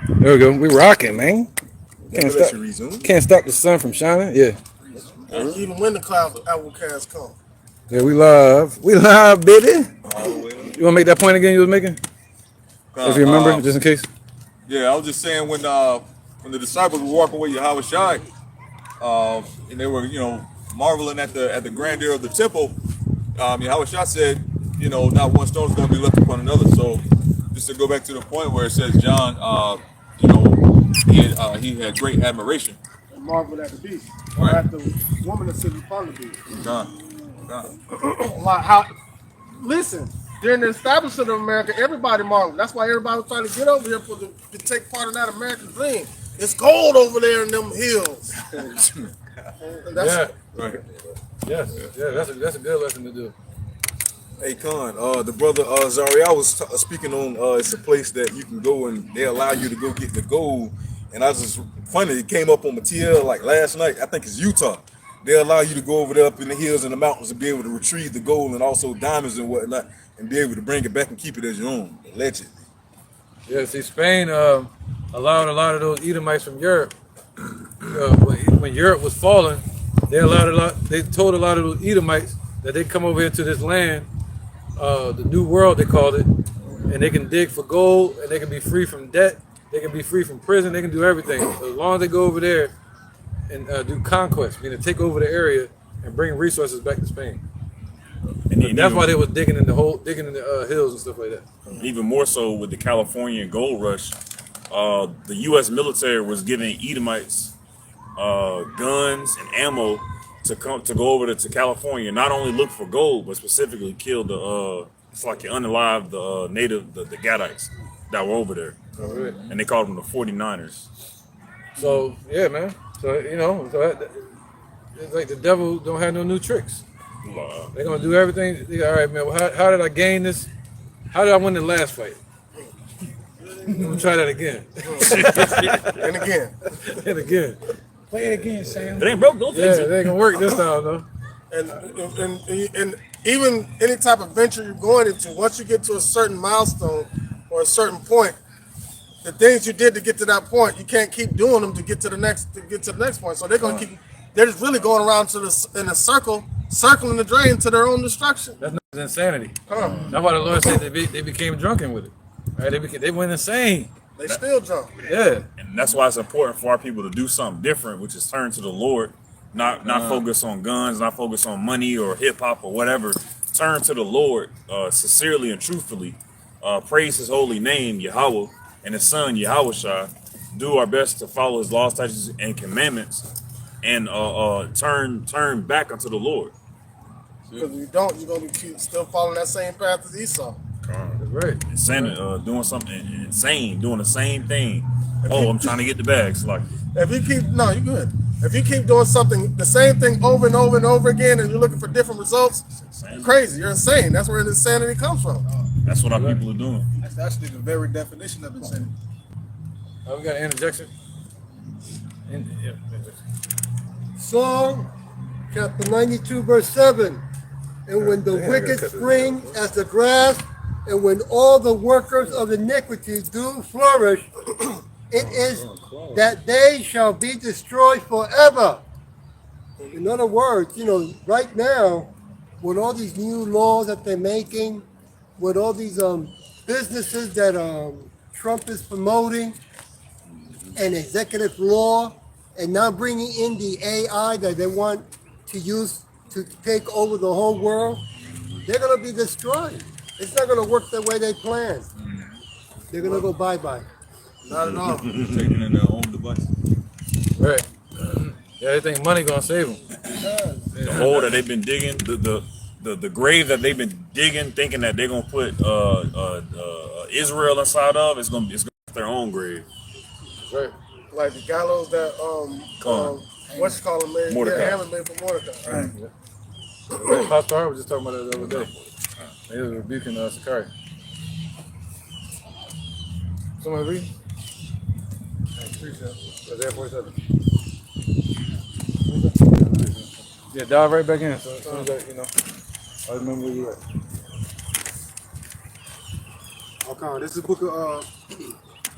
There we go. We rocking, man. Can't stop. Revelation resume. Can't stop the sun from shining. Yeah. And even when the clouds overcast come. Yeah, we live. We live, baby. All the way up. You want to make that point again you was making? If you remember, just in case. Yeah, I was just saying when the disciples were walking with Yahweh Shai, and they were marveling at the grandeur of the temple, Yahweh Shai said, not one stone is going to be left upon another. So just to go back to the point where it says John, he had great admiration. And marveled at the beast. Or at the woman that sitting upon the beast. John. Like how, listen, during the establishment of America, everybody marveled. That's why everybody was trying to get over here to take part in that American dream. It's gold over there in them hills. Yeah. Right. Yes. Yeah. That's a good lesson to do. Hey, Con, the brother Zariah was speaking on it's a place that you can go and they allow you to go get the gold. And I was just funny, it came up on my TL like last night. I think it's Utah. They allow you to go over there up in the hills and the mountains and be able to retrieve the gold and also diamonds and whatnot and be able to bring it back and keep it as your own. Allegedly. Yeah. See, Spain allowed a lot of those Edomites from Europe. When Europe was falling, they told a lot of those Edomites that they come over here to this land, the New World they called it, and they can dig for gold and they can be free from debt. They can be free from prison. They can do everything. So as long as they go over there and do conquest, meaning take over the area and bring resources back to Spain. And that's why they was digging in the hills and stuff like that. Even more so with the California gold rush, the U.S. military was giving Edomites guns and ammo to go over to California, not only look for gold, but specifically kill it's like you unalive the native the Gadites that were over there, and they called them the 49ers. So yeah, man. So it's like the devil don't have no new tricks. They're gonna do everything. All right, man. Well, how did I gain this? How did I win the last fight? I'm gonna try that again. And again. And again. Play it again, Sam. It ain't broke, don't Yeah, fix it it. ain't gonna work this time though. And even any type of venture you're going into, once you get to a certain milestone or a certain point, the things you did to get to that point, you can't keep doing them to get to the next point. So they're gonna keep. They're just really going around in a circle, circling the drain to their own destruction. That's not insanity. Huh. That's why the Lord said they became drunken with it. Right? They went insane. They still drunk. Yeah. And that's why it's important for our people to do something different, which is turn to the Lord, not focus on guns, not focus on money or hip hop or whatever. Turn to the Lord sincerely and truthfully. Praise His holy name, Yahweh, and His Son, Yahweh Shai. Do our best to follow His laws, statutes, and commandments, and turn back unto the Lord. Because if you don't, you're gonna be still following that same path as Esau. That's right. Doing something insane, doing the same thing. Oh, I'm trying to get the bags. Like, If you keep you're good. If you keep doing something, the same thing over and over and over again, and you're looking for different results, you're crazy. You're insane. That's where the insanity comes from. that's what our people are doing. That's actually the very definition of insanity. Oh, we got an interjection. Interjection. Psalm chapter 92, verse 7. And when the wicked spring as the grass, and when all the workers of iniquity do flourish, it is that they shall be destroyed forever. In other words, right now, with all these new laws that they're making, with all these businesses that Trump is promoting, and executive law, and now bringing in the AI that they want to use to take over the whole world, they're going to be destroyed. It's not going to work the way they planned. They're going to go bye-bye. Not at all. Taking in their own device. Right. Yeah, they think money gonna save them. The hole that they've been digging, the grave that they've been digging, thinking that they're gonna put Israel inside of, it's gonna be their own grave. Right. Like the gallows that what's called him made, Mordecai. yeah, Hammond made for Mordecai. Right. Pastor Hart was just talking about that the other day. He was rebuking Sakari. Someone read? Isaiah 47. Yeah, dive right back in. So as soon as that, I remember where you at. Okay, this is the book of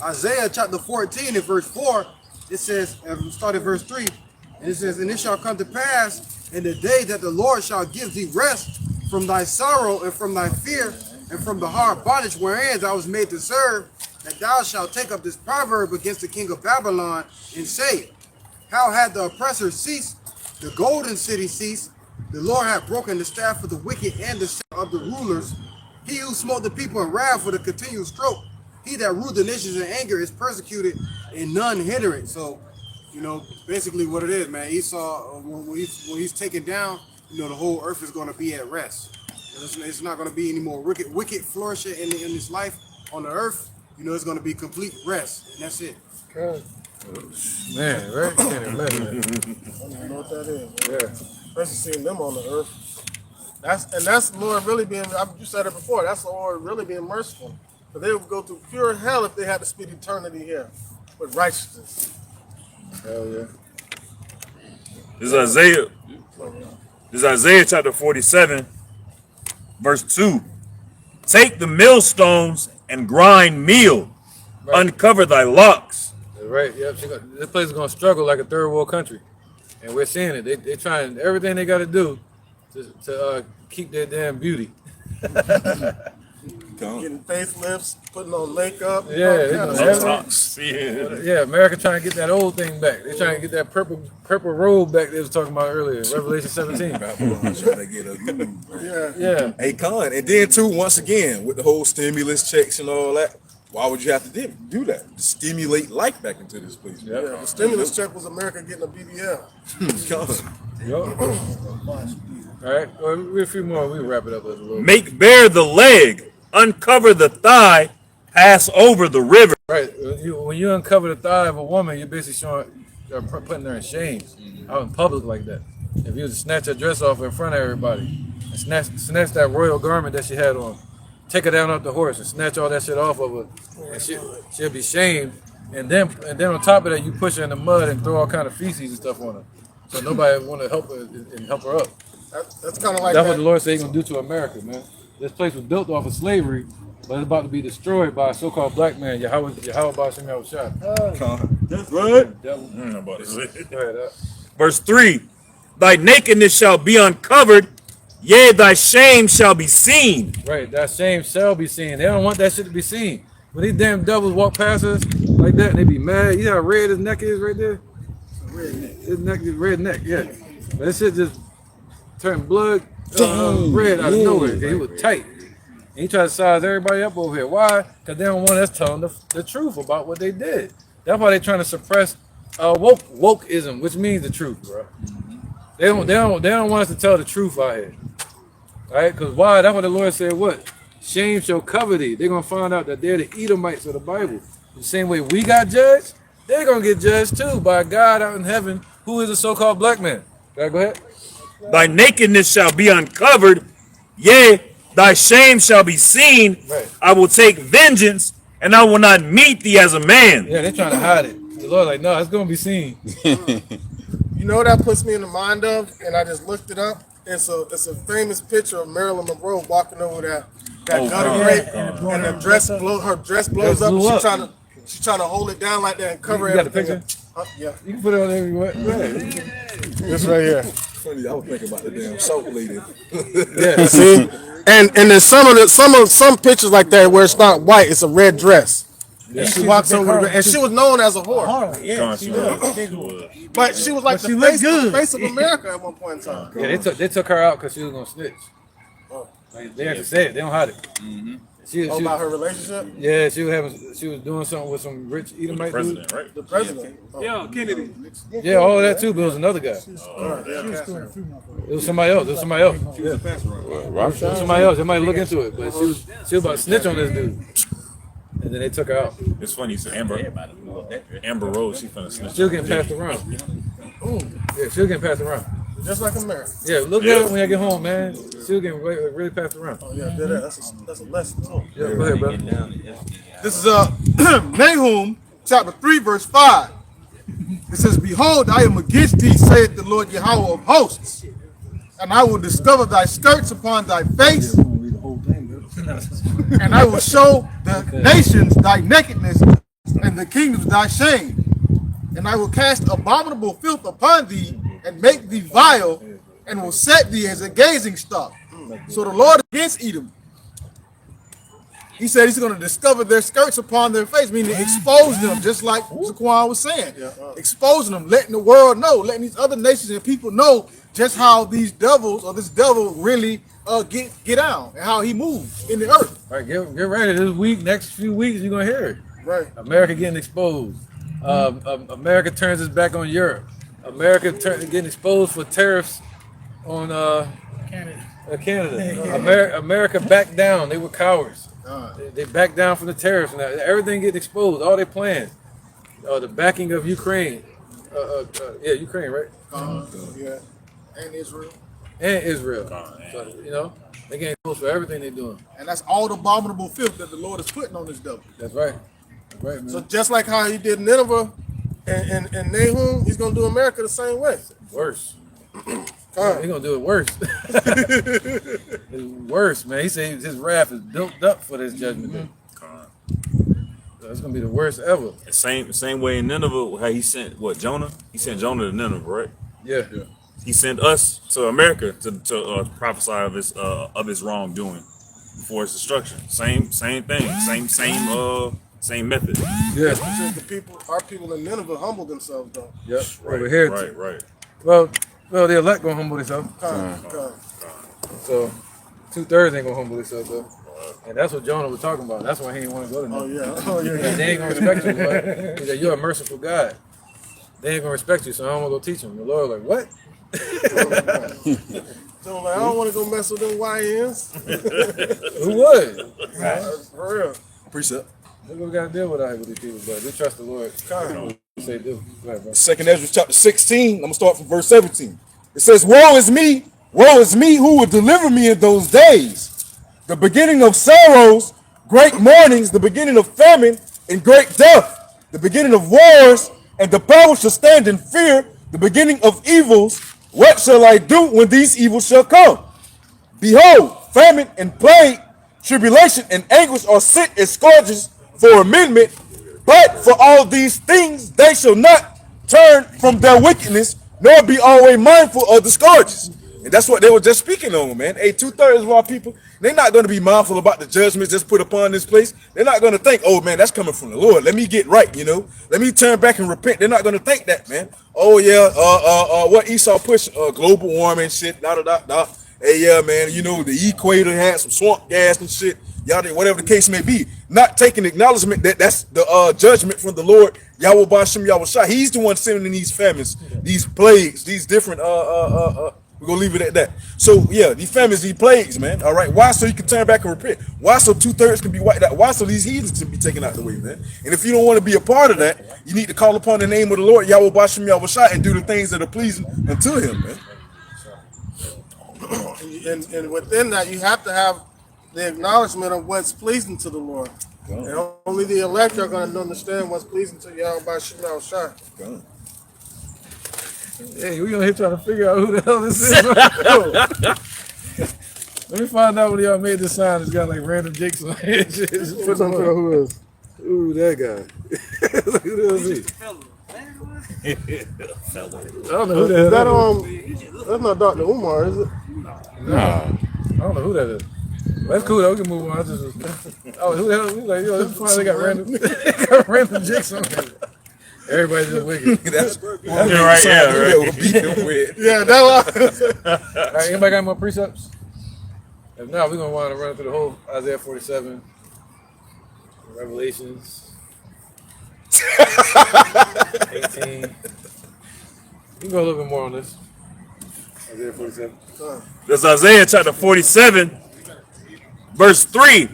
Isaiah chapter 14 and verse 4, it says, start at verse 3, and it says, and it shall come to pass in the day that the Lord shall give thee rest from thy sorrow and from thy fear and from the hard bondage wherein thou was made to serve, that thou shalt take up this proverb against the king of Babylon and say, how had the oppressor ceased, the golden city ceased, the Lord hath broken the staff of the wicked and the staff of the rulers. He who smote the people in wrath with a continual stroke, he that ruled the nations in anger is persecuted and none hinder it. So, you know, basically what it is, man. Esau, when he's taken down, you know, the whole earth is going to be at rest. It's not going to be any more wicked flourishing in this life on the earth. You know, it's going to be complete rest, and that's it. Man, right? Can't imagine that. I don't even know what that is. Yeah. Especially seeing them on the earth. That's Lord really being. You said it before. That's the Lord really being merciful. But they would go through pure hell if they had to spend eternity here with righteousness. Hell yeah. This is Isaiah chapter 47, verse 2. Take the millstones and grind meal. Right. Uncover thy locks. Right. Yep. This place is gonna struggle like a third world country, and we're seeing it. They trying everything they got to do to keep their damn beauty. Getting facelifts, putting on makeup. Yeah, Yeah. America trying to get that old thing back. They trying to get that purple robe back they was talking about earlier, Revelation 17. Babylon trying to get a groove. Yeah. Hey, Con, and then too, once again, with the whole stimulus checks and all that, why would you have to do that? To stimulate life back into this place. Yeah, the stimulus check was America getting a BBL. All right, well, a few more. We wrap it up a little. Make bare the leg, uncover the thigh, pass over the river. Right. When you uncover the thigh of a woman, you're basically putting her in shame out in public like that. If you was to snatch her dress off in front of everybody and snatch that royal garment that she had on, take her down off the horse and snatch all that shit off of her, and she'll be shamed. And then on top of that, you push her in the mud and throw all kind of feces and stuff on her, so nobody want to help her and help her up. That's kind of like That's what the Lord said He's gonna do to America, man. This place was built off of slavery, but it's about to be destroyed by a so-called black man, Yahweh Ba'ashem Yahushua. That's right. Go ahead, Verse 3. Thy nakedness shall be uncovered, yea, thy shame shall be seen. Right, that shame shall be seen. They don't want that shit to be seen. When these damn devils walk past us like that, and they be mad. You know how red his neck is right there? His neck is red neck, yeah. But this shit just turned blood red out of nowhere. He was tight. And he tried to size everybody up over here. Why? Because they don't want us telling the truth about what they did. That's why they're trying to suppress wokeism, which means the truth, bro. They don't want us to tell the truth out here. All right? Because why? That's what the Lord said, what? Shame shall cover thee. They're going to find out that they're the Edomites of the Bible. The same way we got judged, they're going to get judged too by God out in heaven, who is a so-called black man. Go ahead. Thy nakedness shall be uncovered, yea, thy shame shall be seen. Right. I will take vengeance, and I will not meet thee as a man. Yeah, they're trying to hide it. The Lord's like, no, it's going to be seen. You know what that puts me in the mind of, and I just looked it up. It's a famous picture of Marilyn Monroe walking over that gutter grate, and her dress blows up. She's trying to hold it down like that and cover everything. You got the picture? Yeah. You can put it on everywhere. This right here. Funny, I was thinking about the damn salt lady. Yeah. See, and there's some pictures like that where it's not white, it's a red dress. Yeah. She walks over, and she was known as a whore. Yeah, She was. But she was like the face of America at one point in time. Yeah, they took her out because she was gonna snitch. Like, they actually said it. They don't hide it. She About her relationship? Yeah, she was doing something with some rich Edomite dude. President, right? The president. Yeah, Kennedy. Yeah, all of that too, but it was another guy. It was somebody else. Yeah. It was somebody else. They might look into it, but she was about to snitch on this dude. And then they took her out. It's funny, you said Amber Rose, she finna snitch. She was getting passed around. Yeah, she was getting passed around. Just like America. Yeah, look at it when I get home, man. She was getting really passed around. Oh yeah, that's a lesson too. Yeah, go ahead, brother. This is Nahum chapter 3 verse 5. It says, behold, I am against thee, saith the Lord Yahweh of hosts, and I will discover thy skirts upon thy face, and I will show the nations thy nakedness, and the kingdoms thy shame. And I will cast abominable filth upon thee, and make thee vile, and will set thee as a gazing stock. So the Lord against Edom. He said he's going to discover their skirts upon their face, meaning expose them, just like Zaquan was saying. Exposing them, letting the world know, letting these other nations and people know just how these devils, or this devil really get down, and how he moves in the earth. All right, get ready. This week, next few weeks, you're going to hear it. Right. America getting exposed. America turns its back on Europe. America getting exposed for tariffs on Canada. America backed down. They were cowards. They backed down from the tariffs. And everything getting exposed. All their plans. The backing of Ukraine. Ukraine, right? Yeah. And Israel. And Israel. So, you know, they getting exposed for everything they're doing. And that's all the abominable filth that the Lord is putting on this devil. That's right. That's right, man. So just like how he did Nineveh and Nahum, he's gonna do America the same way. Worse. Con. He's gonna do it worse. It's worse, man. He said his wrath is built up for this judgment day. So it's gonna be the worst ever. Same way in Nineveh, how he sent Jonah? He sent Jonah to Nineveh, right? Yeah. He sent us to America to prophesy of his wrongdoing before his destruction. Same thing. Same method. Yeah. Since our people in Nineveh humbled themselves though. Yep. Right, Over here. right. Well, the elect gonna humble themselves. Con. So 2/3 ain't gonna humble themselves though. And that's what Jonah was talking about. That's why he didn't want to go to Nineveh. Oh yeah. They ain't gonna respect you, Lord. He said, you're a merciful God. They ain't gonna respect you, so I don't wanna go teach them. The Lord like, what? So I'm like, I don't want to go mess with them YNs. Who would? For real. Precept. Look what we gotta deal with out here with these people, but they trust the Lord. Say do. Go ahead, bro. 2nd Ezra chapter 16, I'm going to start from verse 17. It says, woe is me, who will deliver me in those days. The beginning of sorrows, great mournings, the beginning of famine, and great death, the beginning of wars, and the power shall stand in fear, the beginning of evils. What shall I do when these evils shall come? Behold, famine and plague, tribulation and anguish are sent as scourges for amendment, but for all these things they shall not turn from their wickedness, nor be always mindful of the scourges. And that's what they were just speaking on, man. Hey, 2/3 of our people, they're not going to be mindful about the judgments just put upon this place. They're not going to think, oh man, that's coming from the Lord. Let me get right, you know. Let me turn back and repent. They're not going to think that, man. Oh yeah, what Esau pushed, global warming shit, Hey, yeah, man, you know, the equator had some swamp gas and shit. Y'all, whatever the case may be, not taking acknowledgement that that's the judgment from the Lord, Yahweh Bashem Yahweh. He's the one sending these famines, these plagues, these different we're gonna leave it at that. So yeah, these famines, these plagues, man. All right, why? So you can turn back and repent. Why? So 2/3 can be wiped out. Why? So these heathens can be taken out the way, man. And if you don't want to be a part of that, you need to call upon the name of the Lord, Yahweh Bashem Yahweh, and do the things that are pleasing unto Him, man. And within that, you have to have the acknowledgement of what's pleasing to the Lord. And only the elect are going to understand what's pleasing to Yahweh by Shema Shai. Hey, we gonna here trying to figure out who the hell this is. Let me find out when y'all made this sign. It's got like random jakes on it. Just put them up. Who is? Ooh, that guy. Who the hell is he? I don't know who the hell That's not Dr. Umar, is it? No. I don't know who that is. That's cool though. We can move on. Who the hell? He's like, yo, this they got random jakes on it. Everybody's just wicked. That's right. Yeah, that was. All right, anybody got more precepts? If not, we're gonna want to run through the whole Isaiah 47, Revelations 18. You can go a little bit more on this. Isaiah 47. That's Isaiah chapter 47, verse 3.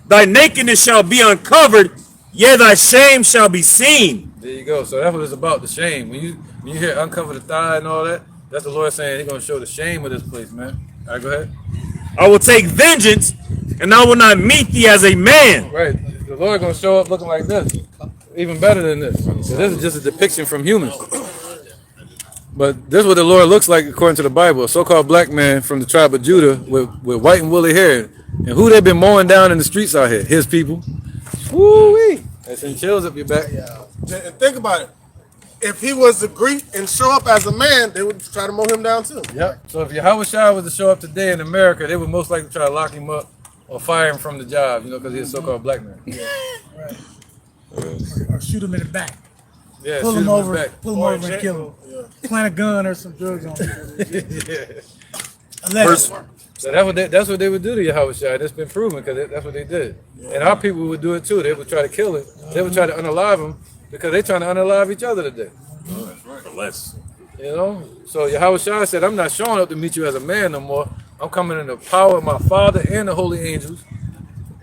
Thy nakedness shall be uncovered, yea, thy shame shall be seen. There you go. So that's what it's about, the shame. When you hear uncover the thigh and all that, that's the Lord saying He's gonna show the shame of this place, man. All right, go ahead. I will take vengeance, and I will not meet thee as a man. Right. The Lord gonna show up looking like this, even better than this. So this is just a depiction from humans. But this is what the Lord looks like according to the Bible. A so-called black man from the tribe of Judah with white and woolly hair. And who they've been mowing down in the streets out here? His people. Woo-wee. That send chills up your back. And think about it. If he was to greet and show up as a man, they would try to mow him down too. Yep. So if Yahweh Shai was to show up today in America, they would most likely try to lock him up or fire him from the job, because he's a so-called black man. Or shoot him in the back. Yeah, Pull shoot him in the over, back. pull him over and kill him. Plant a gun or some drugs on him. Yeah. Allegedly. So that's what they would do to Yahweh Shai. That's been proven because that's what they did. And our people would do it too. They would try to kill him. They would try to unalive him because they're trying to unalive each other today. For less. So Yahweh Shai said, I'm not showing up to meet you as a man no more. I'm coming in the power of my Father and the holy angels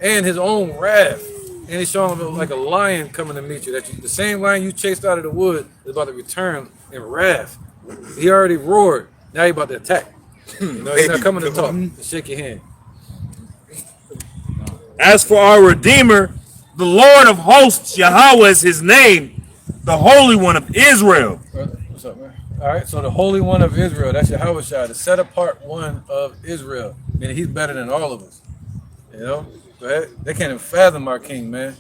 and his own wrath. And he's showing him like a lion coming to meet you. The same lion you chased out of the wood is about to return in wrath. He already roared. Now he's about to attack. He's not coming to talk, to shake your hand. As for our Redeemer, the Lord of hosts, Yahweh is his name, the Holy One of Israel. What's up, man? All right, so the Holy One of Israel, that's Yahweh Shai, the set apart one of Israel. Meaning he's better than all of us. Go ahead. They can't even fathom our king, man.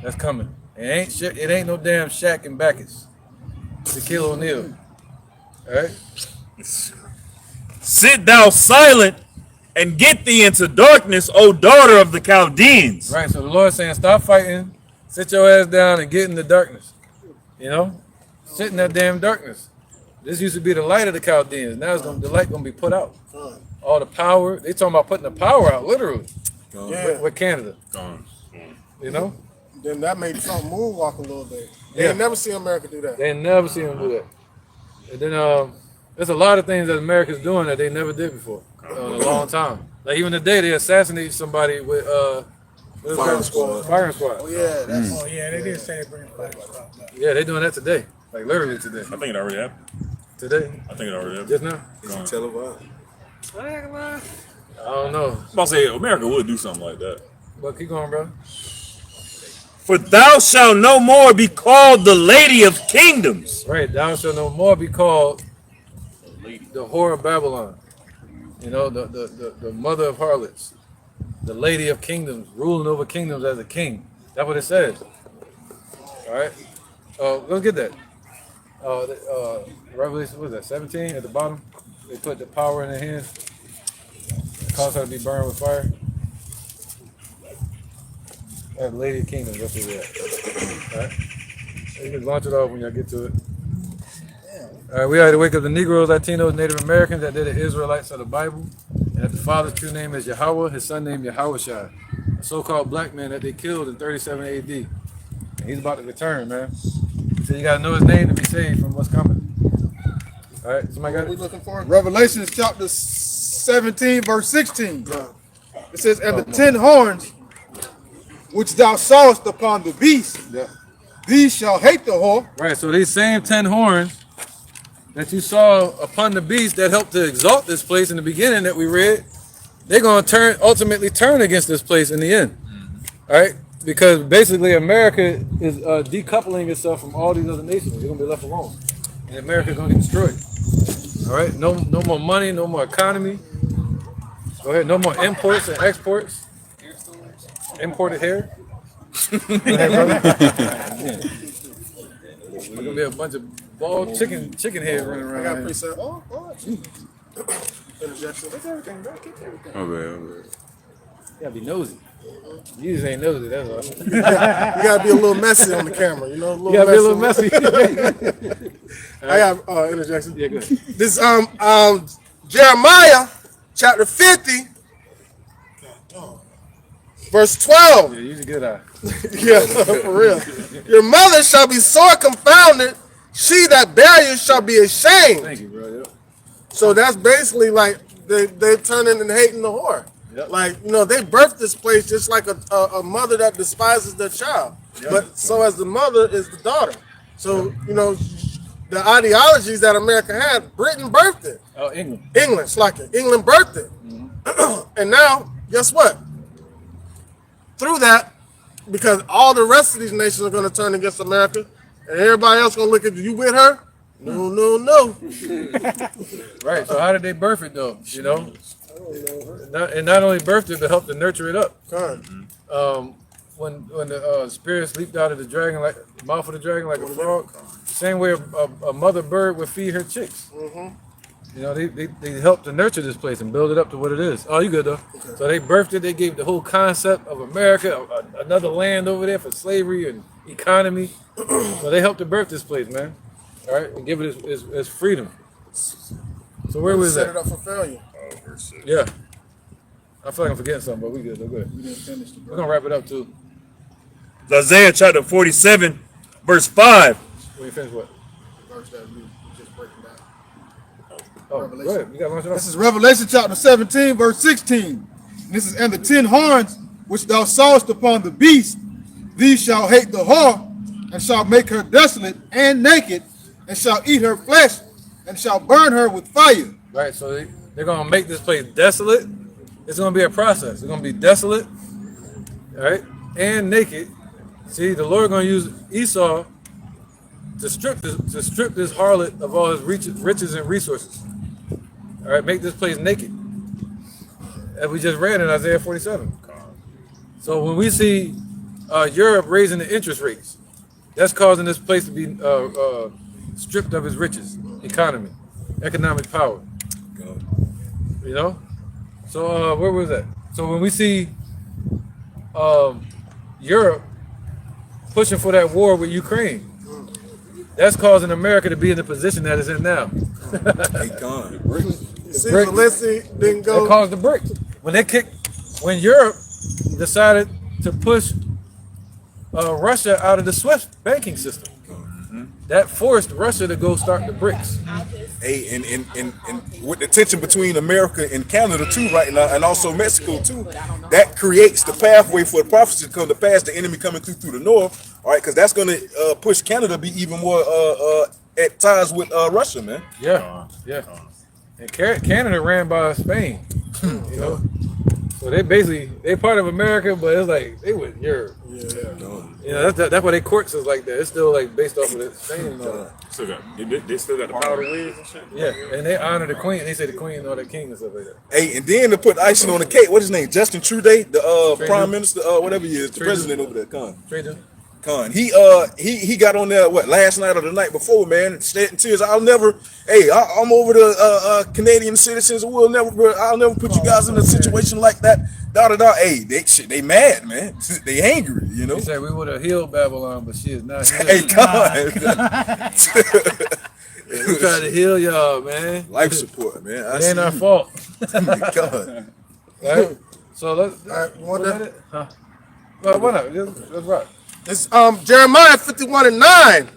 That's coming. It ain't no damn Shaq and Bacchus. Shaquille O'Neal. All right? Sit thou silent and get thee into darkness, O daughter of the Chaldeans. Right, so the Lord's saying, stop fighting, sit your ass down and get in the darkness. Sit in that damn darkness. This used to be the light of the Chaldeans. Now the light going to be put out. All the power. They talking about putting the power out, literally. With Canada. Then that made Trump moonwalk a little bit. They Yeah. ain't never see America do that. They ain't never seen him do that. And then there's a lot of things that America's doing that they never did before in a long time. Like even today, they assassinated somebody with Firing squad. Firing squad. Oh yeah, that's Oh yeah, they did say they bring it back. Yeah, they doing that today. Like literally today. I think it already happened. Today, I think it already happened. just now. Is it televised? I don't know. I'm about to say America would do something like that. But keep going, bro. For thou shalt no more be called the Lady of Kingdoms. Right, thou shalt no more be called the whore of Babylon. The mother of harlots, the lady of kingdoms, ruling over kingdoms as a king. That's what it says. All right. Let's get that. Revelation, what is that? 17 at the bottom. They put the power in their hands. Cause her to be burned with fire. That lady of kingdoms. That's what we're at. All right. You can launch it off when y'all get to it. All right, we had to wake up the Negroes, Latinos, Native Americans that they're the Israelites of the Bible, and that the father's true name is Yahweh, his son named Yahweh Shai, a so-called black man that they killed in 37 AD. And he's about to return, man. So you got to know his name to be saved from what's coming. All right, somebody got We it? looking for? Revelation chapter 17, verse 16. It says, and the 10 horns which thou sawest upon the beast, Yeah. these shall hate the whore. Right, so these same 10 horns that you saw upon the beast that helped to exalt this place in the beginning that we read, they're going to ultimately turn against this place in the end. All right? Because basically America is decoupling itself from all these other nations. You're going to be left alone. And America's going to get destroyed. All right? No more money, no more economy. Go ahead. No more imports and exports. Imported hair. Go ahead, brother. There's going to be a bunch of bald chicken head running I around. got here. preset. Interjection. You gotta be nosy. You just ain't nosy, that's all. You gotta be a little messy on the camera, you know. You gotta be a little messy. I got interjection. Yeah, go ahead. This Jeremiah chapter 50, verse 12. Yeah, use a good eye. Yeah, for real. Your mother shall be sore confounded. She that bare you shall be ashamed. Thank you, bro. Yep. So that's basically like they turning and hating the whore. Yep. Like, they birthed this place just like a mother that despises their child. Yep. But so as the mother is the daughter. So, the ideologies that America had, Britain birthed it. Oh, England. England, like it. England birthed it. And now, guess what? Through that, because all the rest of these nations are going to turn against America, and everybody else going to look at you with her? No, no, no. Right, so how did they birth it though? And not only birthed it, but helped to nurture it up. Right. when the spirits leaped out of the dragon, like mouth of the dragon, like a frog. Same way a mother bird would feed her chicks. You know, they helped to nurture this place and build it up to what it is. Oh, you good though? Okay. So they birthed it. They gave the whole concept of America, another land over there for slavery and economy. So they helped to birth this place, man. All right, and give it its freedom. So where was that? Set it up for failure. Yeah. I feel like I'm forgetting something, but we good. Though. Good. We're gonna wrap it up too. Isaiah chapter 47, verse 5. When you finish what? Verse that we just breaking down. Oh, go ahead. You got to launch it off. This is Revelation chapter 17, verse 16. And this is, and the 10 horns which thou sawest upon the beast, these shall hate the whore, and shall make her desolate and naked, and shall eat her flesh, and shall burn her with fire. Right, so they're gonna make this place desolate. It's gonna be a process. It's gonna be desolate, all right, and naked. See, the Lord gonna use Esau to strip this harlot of all his riches and resources. All right, make this place naked, as we just read in Isaiah 47. So when we see Europe raising the interest rates, that's causing this place to be stripped of its riches, economy, economic power. You know? So where was that? So when we see Europe pushing for that war with Ukraine, that's causing America to be in the position that it's in now. See, Zelensky didn't go. That caused the BRICS. When Europe decided to push Russia out of the SWIFT banking system, that forced Russia to go start the BRICS. Hey, and with the tension between America and Canada too right now, and also Mexico too, that creates the pathway for the prophecy to come to pass, the enemy coming through the north, all right, because that's going to push Canada to be even more at ties with Russia, man. Yeah, yeah. And Canada ran by Spain, you know. So they part of America, but it's like they with Europe. Yeah. You know, that's why they courts is like that. It's still like based off of the same. They still got the power to wigs and shit. Yeah, and they honor the queen. They say the queen or the king and stuff like that. Hey, and then to put icing on the cake, what's his name? Justin Trudeau, the prime minister, whatever he is, the president over there, Con. He got on there last night or the night before, man, shedding tears. I'm over the Canadian citizens. I'll never put you guys in a situation like that. Hey, they mad, man. They angry, you know. He said we would have healed Babylon, but she is not healed. Hey, come on. We try to heal y'all, man. Life support, man. It ain't our fault. God. Right? So let's. Huh? Well, why not? Let's rock. It's Jeremiah 51:9.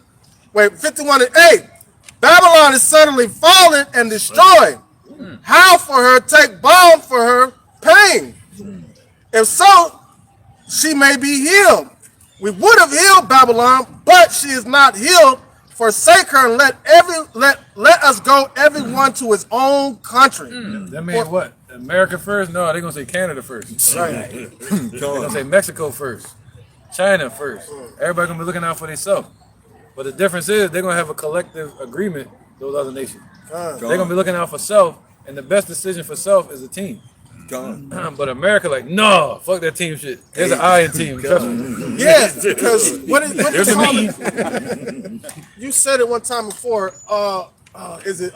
Wait, 51:8. Babylon is suddenly fallen and destroyed. How for her take balm for her pain? If so, she may be healed. We would have healed Babylon, but she is not healed. Forsake her and let us go everyone to his own country. That means what? America first? No, they're gonna say Canada first. Right. They're gonna say Mexico first. China first. Everybody gonna be looking out for themselves. But the difference is they're gonna have a collective agreement with those other nations. They're gonna be looking out for self, and the best decision for self is a team. But America, like, no, fuck that team shit. There's an I in team. Trust me. Yeah, because there's a me. You said it one time before. Is it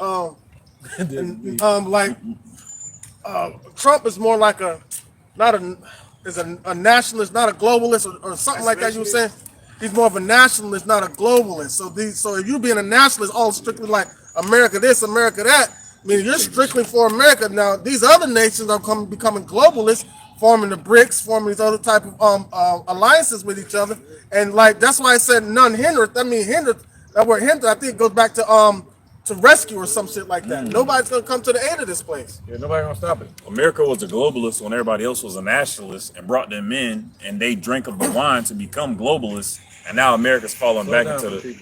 Trump is more like a nationalist, not a globalist, or something like that. You were saying he's more of a nationalist, not a globalist. So if you being a nationalist, all strictly like America this, America that. I mean, you're strictly for America. Now, these other nations are becoming globalists, forming the BRICS, forming these other type of alliances with each other. And like that's why I said none hindereth. I mean, hindereth. That word hindereth, I think, goes back to rescue or some shit like that. Nobody's gonna come to the aid of this place. Yeah, nobody gonna stop it. America was a globalist when everybody else was a nationalist, and brought them in, and they drank of the wine to become globalists. And now America's falling back into the.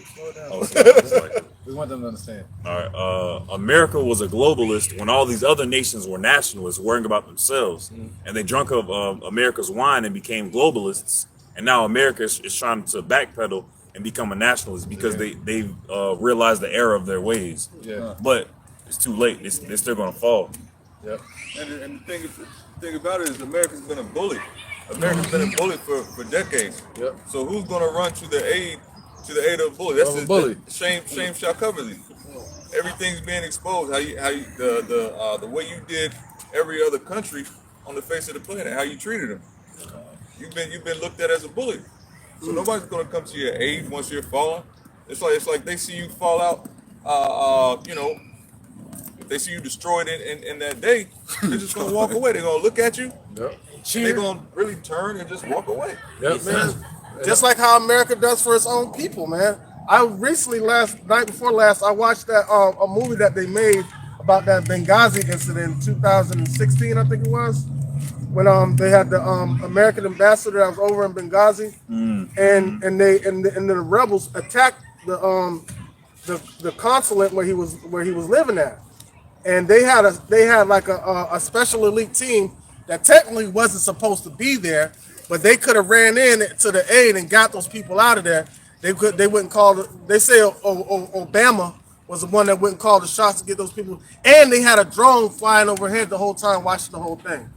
We want them to understand. All right. America was a globalist when all these other nations were nationalists, worrying about themselves, and they drank of America's wine and became globalists. And now America is trying to backpedal and become a nationalist because they realized the error of their ways. Yeah. But it's too late. They're still gonna fall. Yep. And the thing about it is America's been a bully America's been a bully for decades. Yep. So who's gonna run to the aid of the bully? That's Of a bully. Shame shall cover thee. Everything's being exposed. The way you did every other country on the face of the planet, how you treated them. You've been looked at as a bully. So nobody's gonna come to your aid once you're fallen. It's like they see you fall out. If they see you destroyed in that day, they're just gonna walk away. They're gonna look at you. Yep. And they're gonna really turn and just walk away. Yep. Man, just like how America does for its own people, man. I recently, night before last, I watched that a movie that they made about that Benghazi incident in 2016, I think it was, when they had the American ambassador that was over in Benghazi, and the rebels attacked the consulate where he was living at, and they had like a special elite team that technically wasn't supposed to be there, but they could have ran in to the aid and got those people out of there. They wouldn't call they say Obama was the one that wouldn't call the shots to get those people, and they had a drone flying overhead the whole time watching the whole thing.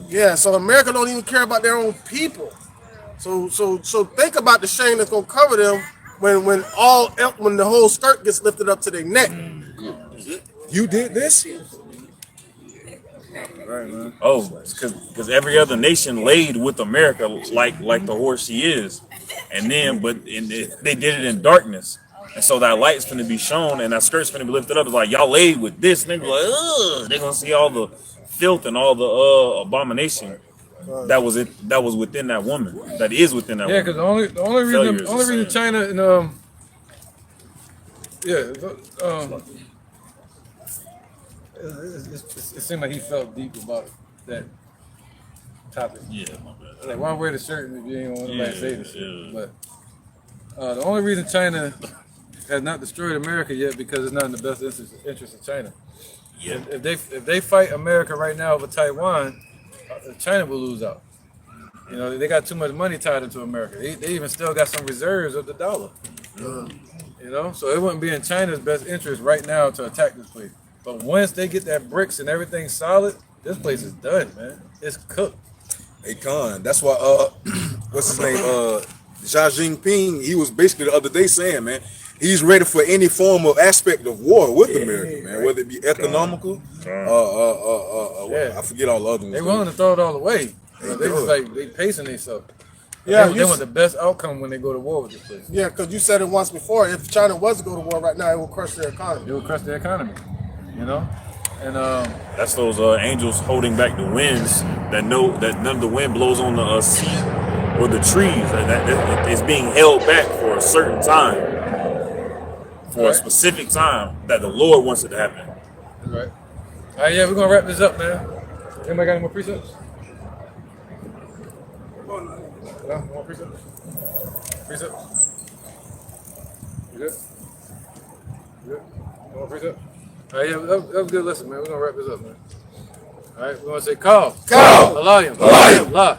Yeah, so America don't even care about their own people. So think about the shame that's gonna cover them when the whole skirt gets lifted up to their neck. You did this? Right, man. Oh, because every other nation laid with America like the horse she is, and they did it in darkness, and so that light's gonna be shown and that skirt's gonna be lifted up. It's like y'all laid with this, and they be like, ugh, they're gonna see all the filth and all the abomination that was within that woman, that is within that Yeah, woman. because the only reason China and it seemed like he felt deep about that topic. Yeah, my bad. Like, why wear the shirt if you ain't want nobody to say this shit? Yeah. But the only reason China has not destroyed America yet because it's not in the best interest of China. Yeah. If they fight America right now over Taiwan, China will lose out. You know, they got too much money tied into America. They even still got some reserves of the dollar. You know, so it wouldn't be in China's best interest right now to attack this place. But once they get that bricks and everything solid, this place is done, man. It's cooked. Hey, Khan, that's why, what's his name? Xi Jinping, he was basically the other day saying, man, he's ready for any form of aspect of war with America, man, whether it be economical, I forget all the other ones. They willing to throw it all away. They just like, they pacing themselves. Yeah, they want the best outcome when they go to war with this place. Yeah, because you said it once before. If China was to go to war right now, it will crush their economy. It will crush the economy, you know? And That's those angels holding back the winds that know that none of the wind blows on the sea or the trees. That it's being held back for a certain time, for a specific time that the Lord wants it to happen. right. All right, yeah, we're gonna wrap this up, man. Anybody got any more precepts? No, more precepts? Precepts? You good? You good? No more precepts? All right, yeah, that was a good lesson, man. We're gonna wrap this up, man. All right, we're gonna say call, Alayim, La,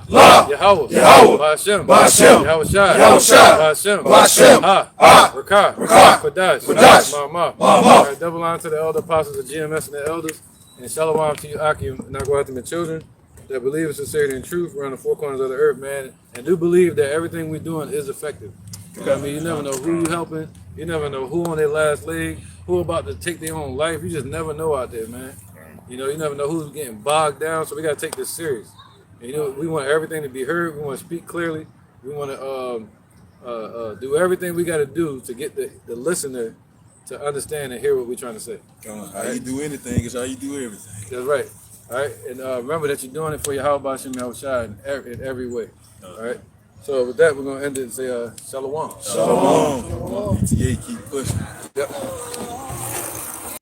Yahweh, Ba'ashem, Yahweh Shai, Ba'ashem, Ha, Rakah, Quadash, Ma. All right, double line to the elder apostles of GMS and the elders, and shalom to you, Akim, and Nagwatim and children that believe in sincerity and truth around the four corners of the earth, man, and do believe that everything we're doing is effective. I mean, you never know who you helping, you never know who on their last leg, who about to take their own life. You just never know out there, man. You know, you never know who's getting bogged down, so we got to take this serious. And, you know, we want everything to be heard. We want to speak clearly. We want to do everything we got to do to get the listener to understand and hear what we're trying to say. How you do anything is how you do everything. That's right. All right, and remember that you're doing it for your Yahweh Shem Yahweh Shai in every way. All right. So with that, we're gonna end it and say shalom. Shalom. ETA keep pushing. Yep.